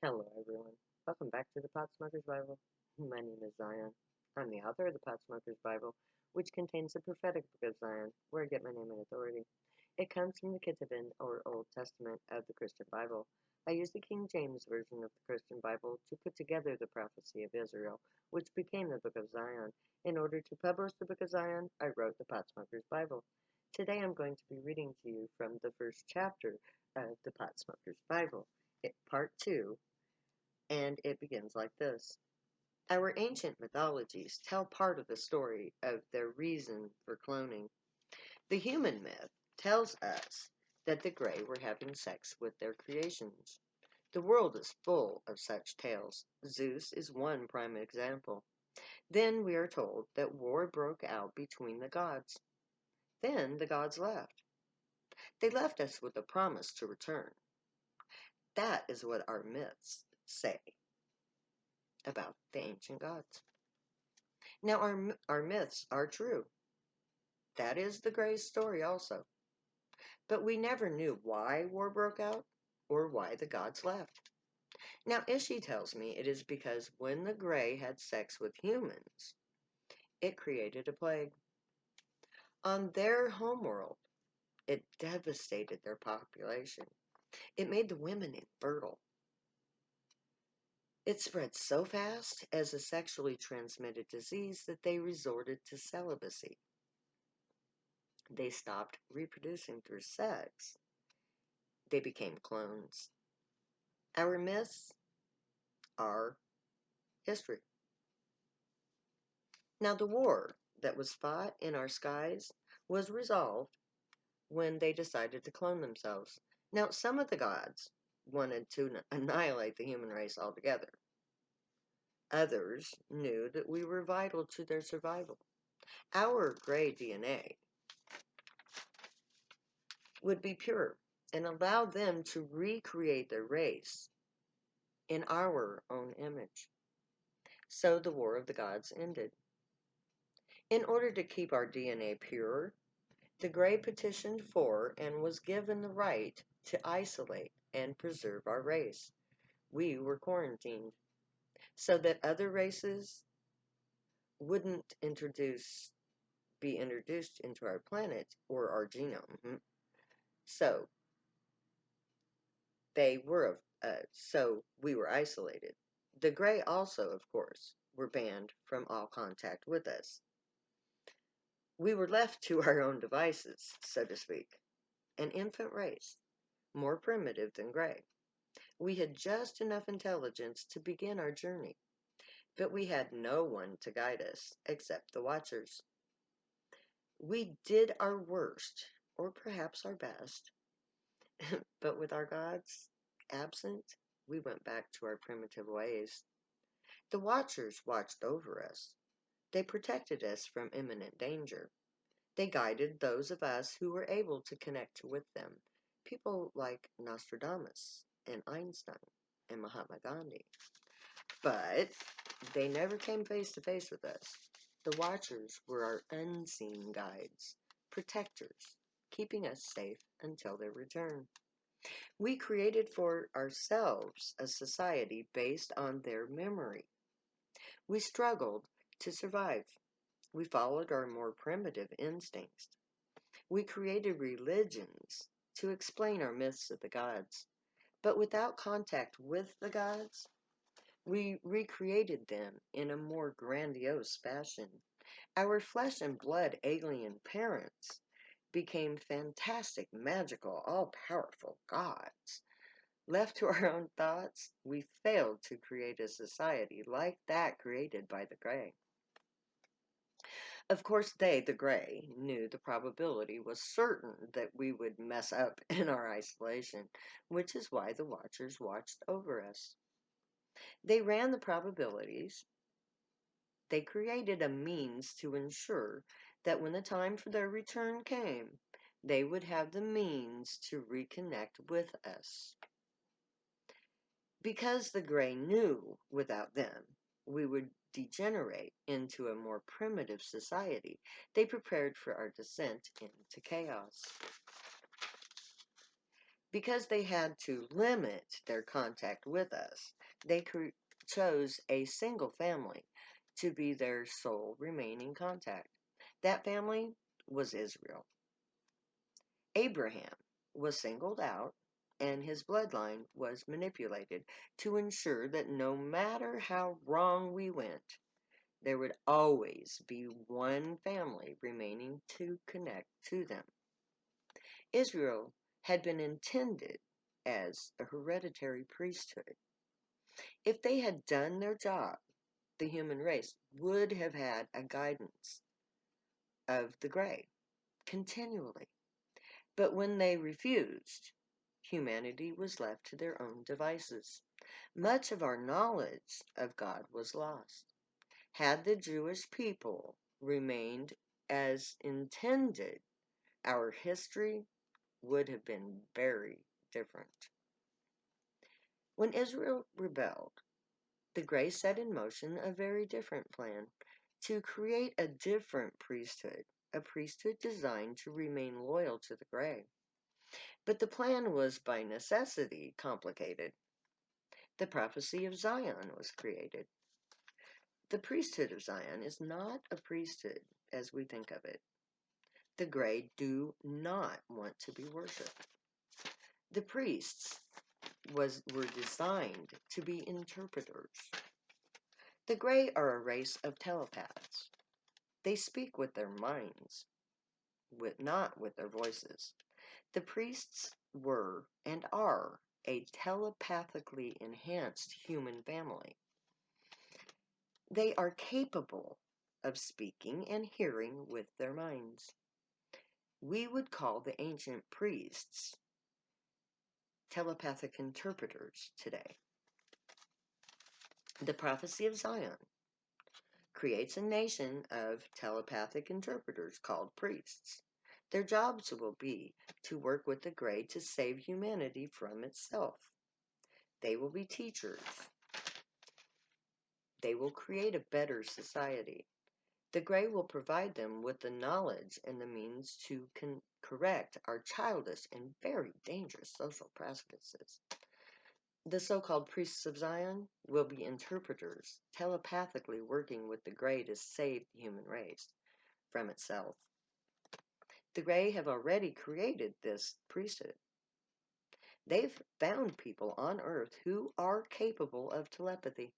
Hello, everyone. Welcome back to the Potsmoker's Bible. My name is Zion. I'm the author of the Potsmoker's Bible, which contains the prophetic book of Zion, where I get my name and authority. It comes from the Ketuvim, or Old Testament, of the Christian Bible. I use the King James Version of the Christian Bible to put together the prophecy of Israel, which became the Book of Zion. In order to publish the Book of Zion, I wrote the Potsmoker's Bible. Today I'm going to be reading to you from the first chapter of the Potsmoker's Bible, part 2, and it begins like this. Our ancient mythologies tell part of the story of their reason for cloning. The human myth tells us that the Grey were having sex with their creations. The world is full of such tales. Zeus is one prime example. Then we are told that war broke out between the gods. Then the gods left. They left us with a promise to return. That is what our myths say about the ancient gods. Now, our myths are true. That is the Grey's story also. But we never knew why war broke out or why the gods left. Now, Ishi tells me it is because when the Grey had sex with humans, it created a plague. On their homeworld, it devastated their population. It made the women infertile. It spread so fast as a sexually transmitted disease that they resorted to celibacy. They stopped reproducing through sex. They became clones. Our myths are history. Now, the war that was fought in our skies was resolved when they decided to clone themselves. Now, some of the gods wanted to annihilate the human race altogether. Others knew that we were vital to their survival. Our Grey DNA would be pure and allow them to recreate their race in our own image. So the War of the Gods ended. In order to keep our DNA pure, the Grey petitioned for and was given the right to isolate and preserve our race. We were quarantined so that other races wouldn't be introduced into our planet or our genome. So so we were isolated. The Grey also, of course, were banned from all contact with us. We were left to our own devices, so to speak. An infant race, more primitive than Grey. We had just enough intelligence to begin our journey, but we had no one to guide us except the Watchers. We did our worst, or perhaps our best, but with our gods absent, we went back to our primitive ways. The Watchers watched over us. They protected us from imminent danger. They guided those of us who were able to connect with them, people like Nostradamus and Einstein and Mahatma Gandhi. But they never came face to face with us. The Watchers were our unseen guides, protectors, keeping us safe until their return. We created for ourselves a society based on their memory. We struggled to survive. We followed our more primitive instincts. We created religions to explain our myths of the gods. But without contact with the gods, we recreated them in a more grandiose fashion. Our flesh and blood alien parents became fantastic, magical, all-powerful gods. Left to our own thoughts, we failed to create a society like that created by the Grey. Of course, they, the Grey, knew the probability was certain that we would mess up in our isolation, which is why the Watchers watched over us. They ran the probabilities. They created a means to ensure that when the time for their return came, they would have the means to reconnect with us. Because the Grey knew without them we would degenerate into a more primitive society, they prepared for our descent into chaos. Because they had to limit their contact with us, they chose a single family to be their sole remaining contact. That family was Israel. Abraham was singled out, and his bloodline was manipulated to ensure that no matter how wrong we went, there would always be one family remaining to connect to them. Israel had been intended as a hereditary priesthood. If they had done their job, the human race would have had a guidance of the gray continually. But when they refused, humanity was left to their own devices. Much of our knowledge of God was lost. Had the Jewish people remained as intended, our history would have been very different. When Israel rebelled, the Gray set in motion a very different plan to create a different priesthood, a priesthood designed to remain loyal to the Gray. But the plan was by necessity complicated. The prophecy of Zion was created. The priesthood of Zion is not a priesthood as we think of it. The Gray do not want to be worshipped. The priests were designed to be interpreters. The Gray are a race of telepaths. They speak with their minds, not with their voices. The priests were and are a telepathically enhanced human family. They are capable of speaking and hearing with their minds. We would call the ancient priests telepathic interpreters today. The prophecy of Zion creates a nation of telepathic interpreters called priests. Their jobs will be to work with the Gray to save humanity from itself. They will be teachers. They will create a better society. The Gray will provide them with the knowledge and the means to correct our childish and very dangerous social practices. The so-called priests of Zion will be interpreters, telepathically working with the Gray to save the human race from itself. The Gray have already created this priesthood. They've found people on Earth who are capable of telepathy.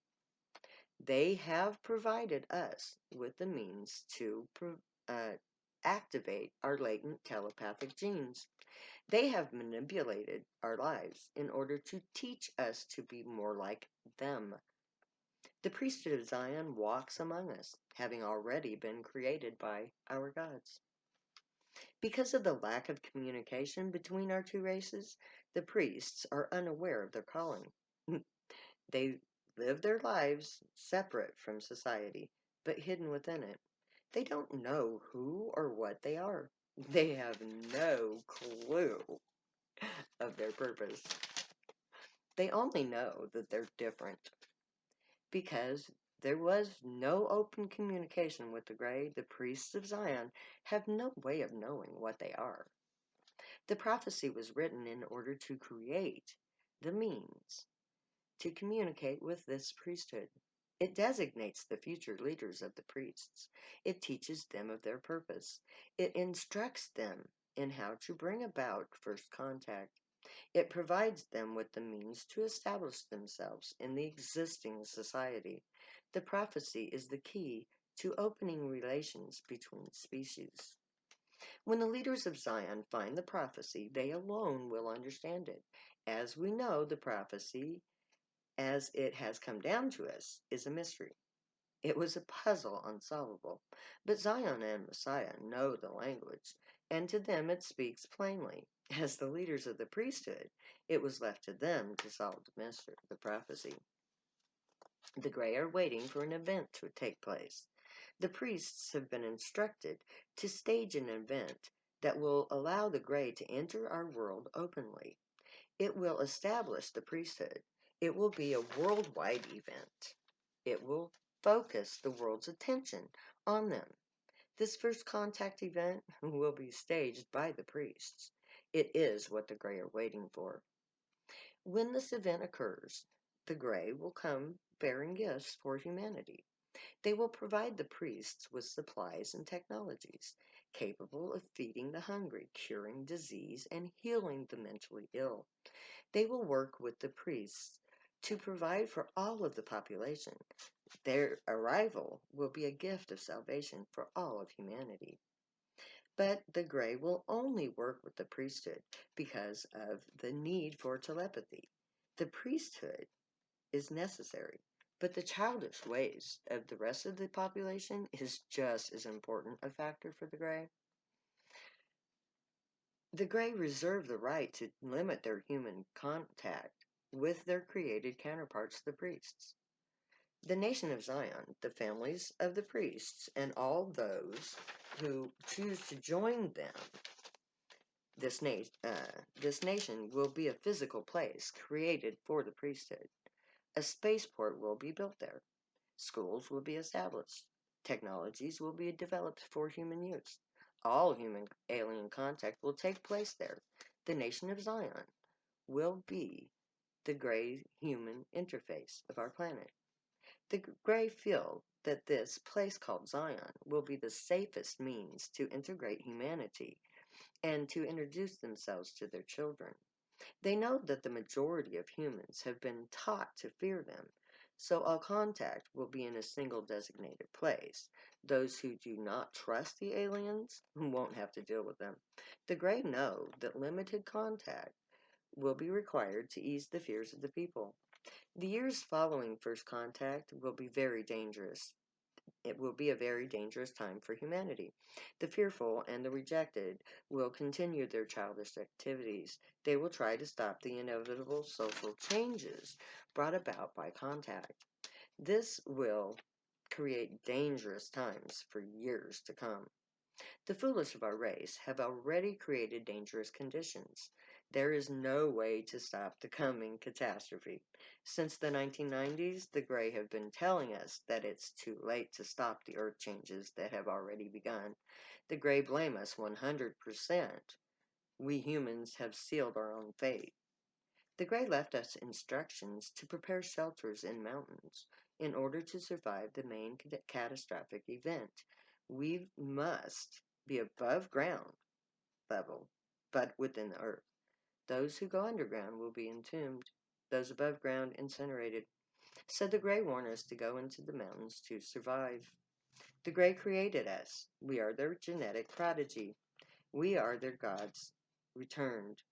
They have provided us with the means to activate our latent telepathic genes. They have manipulated our lives in order to teach us to be more like them. The priesthood of Zion walks among us, having already been created by our gods. Because of the lack of communication between our two races, the priests are unaware of their calling. They live their lives separate from society, but hidden within it. They don't know who or what they are. They have no clue of their purpose. They only know that they're different. Because there was no open communication with the Gray, the priests of Zion have no way of knowing what they are. The prophecy was written in order to create the means to communicate with this priesthood. It designates the future leaders of the priests. It teaches them of their purpose. It instructs them in how to bring about first contact. It provides them with the means to establish themselves in the existing society. The prophecy is the key to opening relations between species. When the leaders of Zion find the prophecy, they alone will understand it. As we know, the prophecy, as it has come down to us, is a mystery. It was a puzzle unsolvable, but Zion and Messiah know the language, and to them it speaks plainly. As the leaders of the priesthood, it was left to them to solve the mystery, the prophecy. The Gray are waiting for an event to take place. The priests have been instructed to stage an event that will allow the Gray to enter our world openly. It will establish the priesthood. It will be a worldwide event. It will focus the world's attention on them. This first contact event will be staged by the priests. It is what the Grey are waiting for. When this event occurs, the Grey will come bearing gifts for humanity. They will provide the priests with supplies and technologies capable of feeding the hungry, curing disease, and healing the mentally ill. They will work with the priests to provide for all of the population. Their arrival will be a gift of salvation for all of humanity. But the Grey will only work with the priesthood because of the need for telepathy. The priesthood is necessary, but the childish ways of the rest of the population is just as important a factor for the Grey. The Grey reserve the right to limit their human contact with their created counterparts, the priests. The nation of Zion, the families of the priests, and all those who choose to join them, this nation will be a physical place created for the priesthood. A spaceport will be built there. Schools will be established. Technologies will be developed for human use. All human alien contact will take place there. The nation of Zion will be the Grey human interface of our planet. The Grey feel that this place called Zion will be the safest means to integrate humanity and to introduce themselves to their children. They know that the majority of humans have been taught to fear them, so all contact will be in a single designated place. Those who do not trust the aliens won't have to deal with them. The Grey know that limited contact will be required to ease the fears of the people. The years following first contact will be very dangerous. It will be a very dangerous time for humanity. The fearful and the rejected will continue their childish activities. They will try to stop the inevitable social changes brought about by contact. This will create dangerous times for years to come. The foolish of our race have already created dangerous conditions. There is no way to stop the coming catastrophe. Since the 1990s, the Grey have been telling us that it's too late to stop the earth changes that have already begun. The Grey blame us 100%. We humans have sealed our own fate. The Grey left us instructions to prepare shelters in mountains in order to survive the main catastrophic event. We must be above ground level, but within the earth. Those who go underground will be entombed, those above ground incinerated. So the Grey warn us to go into the mountains to survive. The Grey created us. We are their genetic prodigy. We are their gods returned.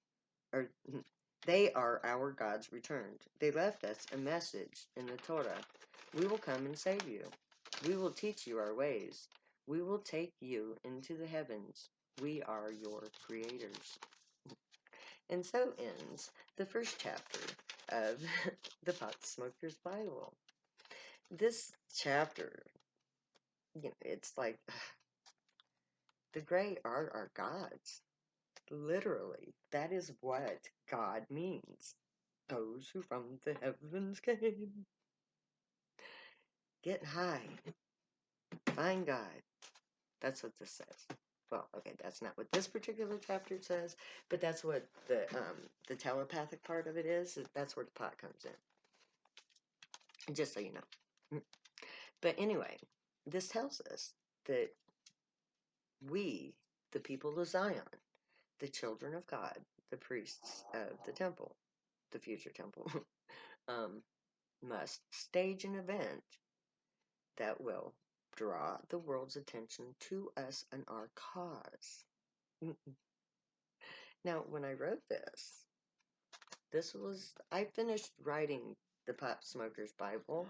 Or they are our gods returned. They left us a message in the Torah. We will come and save you. We will teach you our ways. We will take you into the heavens. We are your creators. And so ends the first chapter of the Pot Smoker's Bible. This chapter, it's like the Grey are our gods. Literally, that is what God means. Those who from the heavens came. Get high. Find God. That's what this says. Well, okay, that's not what this particular chapter says, but that's what the telepathic part of it is. That's where the pot comes in. Just so you know. But anyway, this tells us that we, the people of Zion, the children of God, the priests of the temple, the future temple, must stage an event that will draw the world's attention to us and our cause. Now, when I wrote I finished writing the Pot Smoker's Bible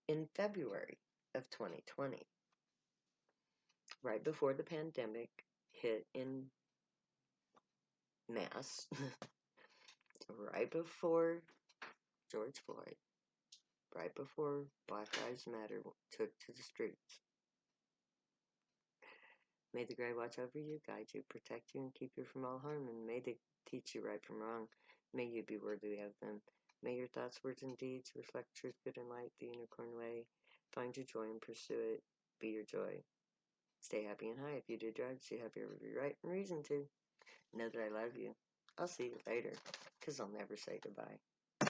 in February of 2020, right before the pandemic hit in mass, right before George Floyd, right before Black Lives Matter took to the streets. May the Grey watch over you, guide you, protect you, and keep you from all harm, and may they teach you right from wrong. May you be worthy of them. May your thoughts, words, and deeds reflect truth, good, and light, the unicorn way. Find your joy and pursue it. Be your joy. Stay happy and high. If you do drugs, you have every right and reason to. Know that I love you. I'll see you later, 'cause I'll never say goodbye.